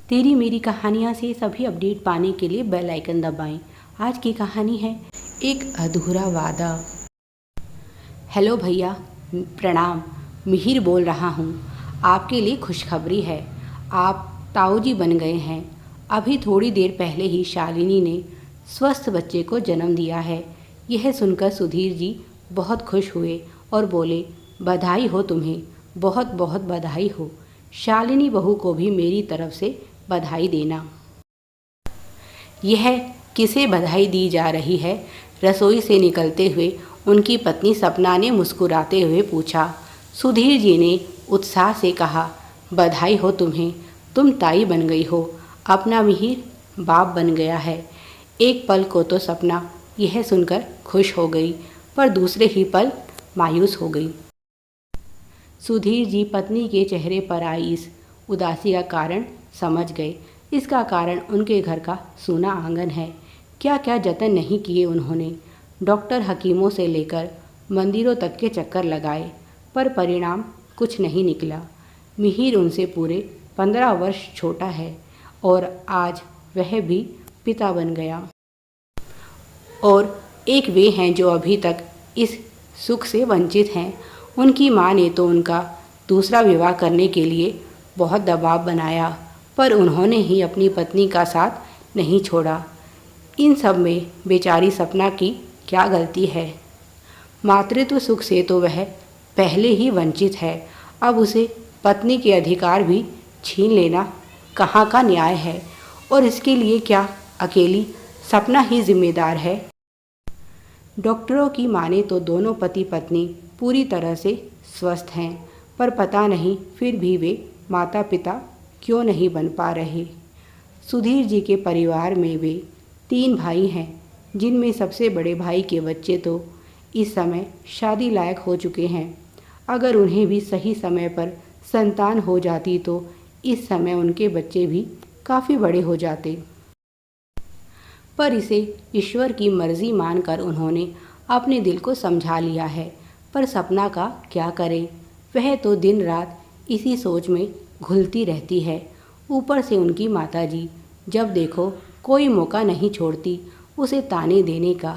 तेरी मेरी कहानियाँ से सभी अपडेट पाने के लिए बेल आइकन दबाएं। आज की कहानी है एक अधूरा वादा। हेलो भैया, प्रणाम। मिहिर बोल रहा हूँ। आपके लिए खुशखबरी है, आप ताऊजी बन गए हैं। अभी थोड़ी देर पहले ही शालिनी ने स्वस्थ बच्चे को जन्म दिया है। यह सुनकर सुधीर जी बहुत खुश हुए और बोले, बधाई हो तुम्हें, बहुत बहुत बधाई हो। शालिनी बहू को भी मेरी तरफ से बधाई देना। यह किसे बधाई दी जा रही है? रसोई से निकलते हुए उनकी पत्नी सपना ने मुस्कुराते हुए पूछा। सुधीर जी ने उत्साह से कहा, बधाई हो तुम्हें, तुम ताई बन गई हो, अपना मिहिर बाप बन गया है। एक पल को तो सपना यह सुनकर खुश हो गई, पर दूसरे ही पल मायूस हो गई। सुधीर जी पत्नी के चेहरे पर आई इस उदासी का कारण समझ गए। इसका कारण उनके घर का सूना आंगन है। क्या क्या जतन नहीं किए उन्होंने। डॉक्टर, हकीमों से लेकर मंदिरों तक के चक्कर लगाए, पर परिणाम कुछ नहीं निकला। मिहिर उनसे पूरे 15 वर्ष छोटा है और आज वह भी पिता बन गया। और एक वे हैं जो अभी तक इस सुख से वंचित हैं। उनकी माँ ने तो उनका दूसरा विवाह करने के लिए बहुत दबाव बनाया, पर उन्होंने ही अपनी पत्नी का साथ नहीं छोड़ा। इन सब में बेचारी सपना की क्या गलती है? मातृत्व सुख से तो वह पहले ही वंचित है, अब उसे पत्नी के अधिकार भी छीन लेना कहाँ का न्याय है? और इसके लिए क्या अकेली सपना ही जिम्मेदार है? डॉक्टरों की माने तो दोनों पति पत्नी पूरी तरह से स्वस्थ हैं, पर पता नहीं फिर भी वे माता पिता क्यों नहीं बन पा रहे। सुधीर जी के परिवार में वे 3 भाई हैं, जिनमें सबसे बड़े भाई के बच्चे तो इस समय शादी लायक हो चुके हैं। अगर उन्हें भी सही समय पर संतान हो जाती तो इस समय उनके बच्चे भी काफ़ी बड़े हो जाते। पर इसे ईश्वर की मर्जी मानकर उन्होंने अपने दिल को समझा लिया है। पर सपना का क्या करें? वह तो दिन रात इसी सोच में घुलती रहती है। ऊपर से उनकी माताजी जब देखो कोई मौका नहीं छोड़ती उसे ताने देने का।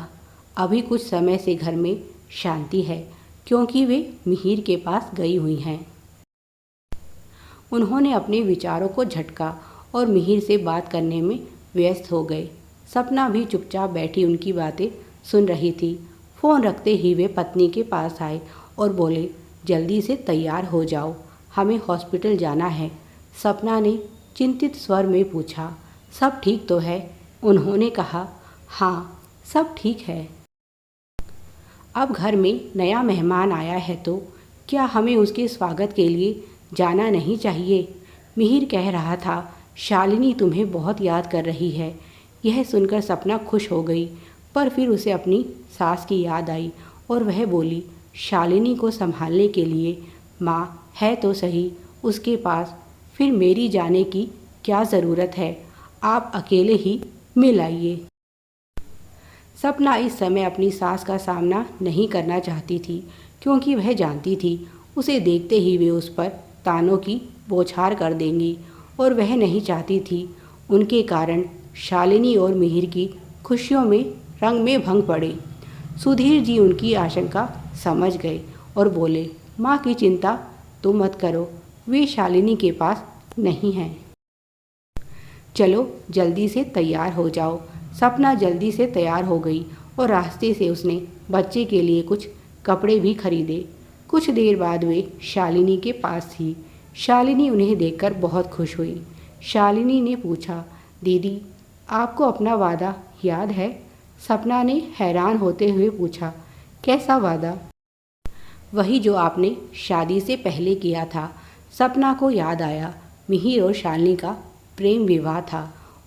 अभी कुछ समय से घर में शांति है, क्योंकि वे मिहिर के पास गई हुई हैं। उन्होंने अपने विचारों को झटका और मिहिर से बात करने में व्यस्त हो गए। सपना भी चुपचाप बैठी उनकी बातें सुन रही थी। फ़ोन रखते ही वे पत्नी के पास आए और बोले, जल्दी से तैयार हो जाओ, हमें हॉस्पिटल जाना है। सपना ने चिंतित स्वर में पूछा, सब ठीक तो है? उन्होंने कहा, हाँ सब ठीक है। अब घर में नया मेहमान आया है तो क्या हमें उसके स्वागत के लिए जाना नहीं चाहिए? मिहिर कह रहा था, शालिनी तुम्हें बहुत याद कर रही है। यह सुनकर सपना खुश हो गई, पर फिर उसे अपनी सास की याद आई और वह बोली, शालिनी को संभालने के लिए माँ है तो सही उसके पास, फिर मेरी जाने की क्या ज़रूरत है? आप अकेले ही मिल आइए। सपना इस समय अपनी सास का सामना नहीं करना चाहती थी, क्योंकि वह जानती थी उसे देखते ही वे उस पर तानों की बौछार कर देंगी, और वह नहीं चाहती थी उनके कारण शालिनी और मिहिर की खुशियों में रंग में भंग पड़े। सुधीर जी उनकी आशंका समझ गए और बोले, माँ की चिंता तुम मत करो, वे शालिनी के पास नहीं हैं। चलो जल्दी से तैयार हो जाओ। सपना जल्दी से तैयार हो गई और रास्ते से उसने बच्चे के लिए कुछ कपड़े भी खरीदे। कुछ देर बाद वे शालिनी के पास थी। शालिनी उन्हें देखकर बहुत खुश हुई। शालिनी ने पूछा, दीदी आपको अपना वादा याद है? सपना ने हैरान होते हुए पूछा, कैसा वादा? वही जो आपने शादी से पहले किया था। सपना को याद आया, मिहिर और शालिनी का प्रेम विवाह था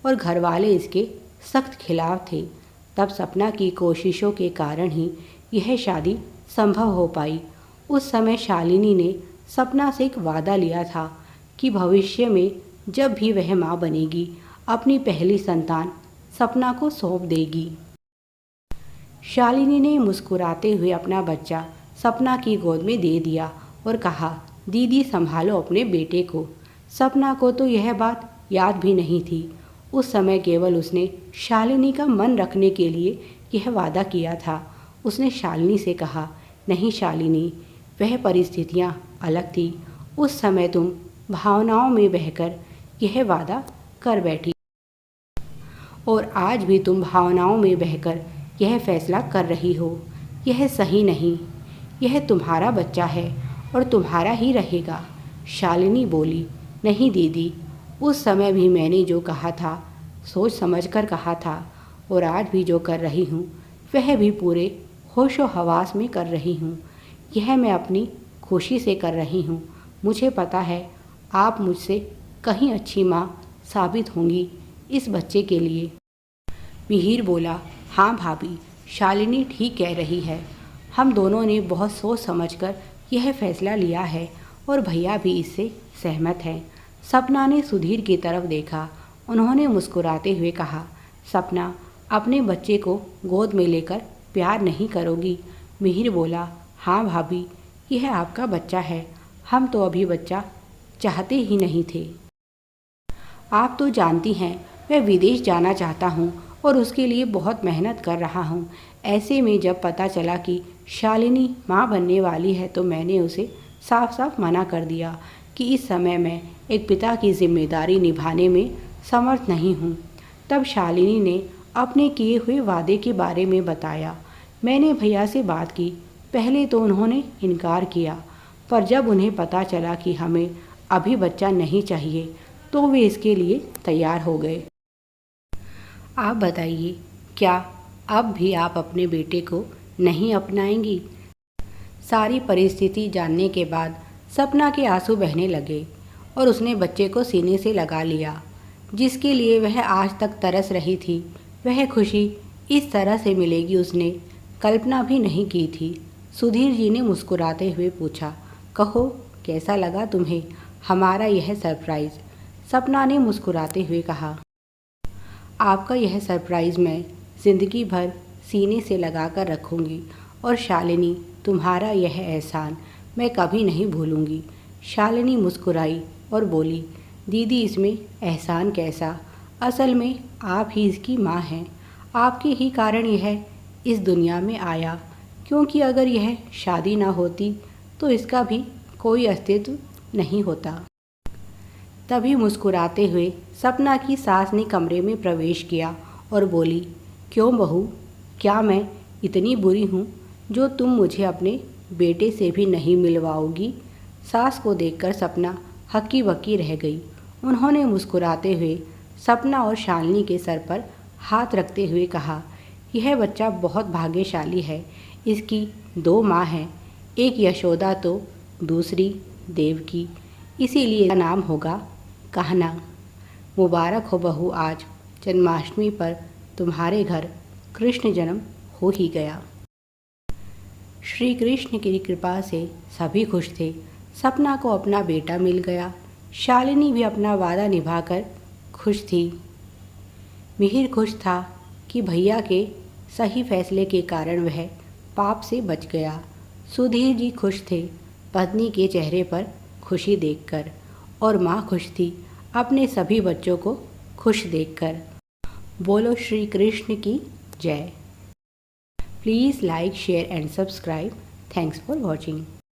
और घरवाले इसके सख्त खिलाफ थे। तब सपना की कोशिशों के कारण ही यह शादी संभव हो पाई। उस समय शालिनी ने सपना से एक वादा लिया था कि भविष्य में जब भी वह माँ बनेगी अपनी पहली संतान सपना को सौंप देगी। शालिनी ने मुस्कुराते हुए अपना बच्चा सपना की गोद में दे दिया और कहा, दीदी संभालो अपने बेटे को। सपना को तो यह बात याद भी नहीं थी। उस समय केवल उसने शालिनी का मन रखने के लिए यह वादा किया था। उसने शालिनी से कहा, नहीं शालिनी, वह परिस्थितियाँ अलग थी। उस समय तुम भावनाओं में बहकर यह वादा कर बैठी और आज भी तुम भावनाओं में बहकर यह फैसला कर रही हो। यह सही नहीं। यह तुम्हारा बच्चा है और तुम्हारा ही रहेगा। शालिनी बोली, नहीं दीदी, उस समय भी मैंने जो कहा था सोच समझकर कहा था और आज भी जो कर रही हूँ वह भी पूरे होशो हवास में कर रही हूँ। यह मैं अपनी खुशी से कर रही हूँ। मुझे पता है आप मुझसे कहीं अच्छी माँ साबित होंगी इस बच्चे के लिए। मिहिर बोला, हाँ भाभी, शालिनी ठीक कह रही है। हम दोनों ने बहुत सोच समझकर यह फैसला लिया है और भैया भी इससे सहमत हैं। सपना ने सुधीर की तरफ देखा। उन्होंने मुस्कुराते हुए कहा, सपना, अपने बच्चे को गोद में लेकर प्यार नहीं करोगी? मिहिर बोला, हाँ भाभी, यह आपका बच्चा है। हम तो अभी बच्चा चाहते ही नहीं थे। आप तो जानती हैं मैं विदेश जाना चाहता हूँ और उसके लिए बहुत मेहनत कर रहा हूँ। ऐसे में जब पता चला कि शालिनी माँ बनने वाली है तो मैंने उसे साफ साफ मना कर दिया कि इस समय मैं एक पिता की जिम्मेदारी निभाने में समर्थ नहीं हूँ। तब शालिनी ने अपने किए हुए वादे के बारे में बताया। मैंने भैया से बात की। पहले तो उन्होंने इनकार किया, पर जब उन्हें पता चला कि हमें अभी बच्चा नहीं चाहिए तो वे इसके लिए तैयार हो गए। आप बताइए, क्या अब भी आप अपने बेटे को नहीं अपनाएंगी? सारी परिस्थिति जानने के बाद सपना के आंसू बहने लगे और उसने बच्चे को सीने से लगा लिया। जिसके लिए वह आज तक तरस रही थी, वह खुशी इस तरह से मिलेगी उसने कल्पना भी नहीं की थी। सुधीर जी ने मुस्कुराते हुए पूछा, कहो कैसा लगा तुम्हें हमारा यह सरप्राइज़? सपना ने मुस्कुराते हुए कहा, आपका यह सरप्राइज़ मैं ज़िंदगी भर सीने से लगा कर रखूँगी और शालिनी, तुम्हारा यह एहसान मैं कभी नहीं भूलूँगी। शालिनी मुस्कुराई और बोली, दीदी इसमें एहसान कैसा? असल में आप ही इसकी माँ हैं। आपके ही कारण यह इस दुनिया में आया, क्योंकि अगर यह शादी ना होती तो इसका भी कोई अस्तित्व नहीं होता। तभी मुस्कुराते हुए सपना की सास ने कमरे में प्रवेश किया और बोली, क्यों बहू, क्या मैं इतनी बुरी हूँ जो तुम मुझे अपने बेटे से भी नहीं मिलवाओगी? सास को देखकर सपना हक्की बक्की रह गई। उन्होंने मुस्कुराते हुए सपना और शालिनी के सर पर हाथ रखते हुए कहा, यह बच्चा बहुत भाग्यशाली है। इसकी 2 माँ हैं, एक यशोदा तो दूसरी देवकी, इसीलिए इसका नाम होगा कहना। मुबारक हो बहू, आज जन्माष्टमी पर तुम्हारे घर कृष्ण जन्म हो ही गया। श्री कृष्ण की कृपा से सभी खुश थे। सपना को अपना बेटा मिल गया। शालिनी भी अपना वादा निभाकर खुश थी। मिहिर खुश था कि भैया के सही फैसले के कारण वह पाप से बच गया। सुधीर जी खुश थे पत्नी के चेहरे पर खुशी देखकर, और माँ खुश थी अपने सभी बच्चों को खुश देखकर। बोलो श्री कृष्ण की जय। Please like, share and subscribe. Thanks for watching.